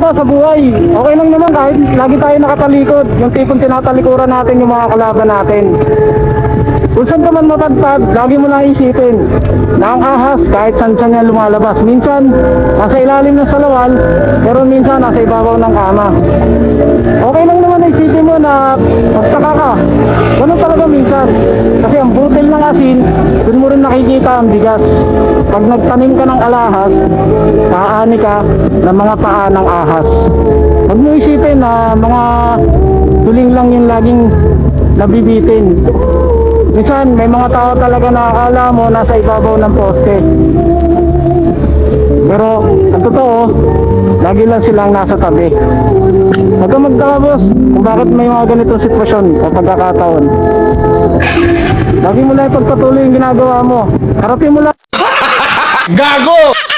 ba sa buhay? Okay lang naman kahit lagi tayo nakatalikod. Yung tipong tinatalikuran natin yung mga kalaban natin. Kung saan ka man mapadpad, lagi mo lang isipin na ang ahas kahit saan niya lumalabas. Minsan, nasa ilalim ng salawal, pero minsan nasa ibabaw ng kama. Okay lang naman isipin mo na magtaka ka. Ganun talaga minsan. Kasi ang butil ng asin, dun mo rin nakikita ang bigas. Pag nagtanim ka ng alahas, kaani ka ng mga paa ng ahas. Huwag mo isipin na mga tuling lang yung laging nabibitin. Minsan, may mga tao talaga na akala mo nasa ibabaw ng poste. Pero, ang totoo, lagi lang silang nasa tabi. Huwag kang magtaka, boss, kung bakit may mga ganitong sitwasyon o pagkakataon. Lagi mo lang ipagpatuloy yung ginagawa mo. Harapin mo lang. Gago!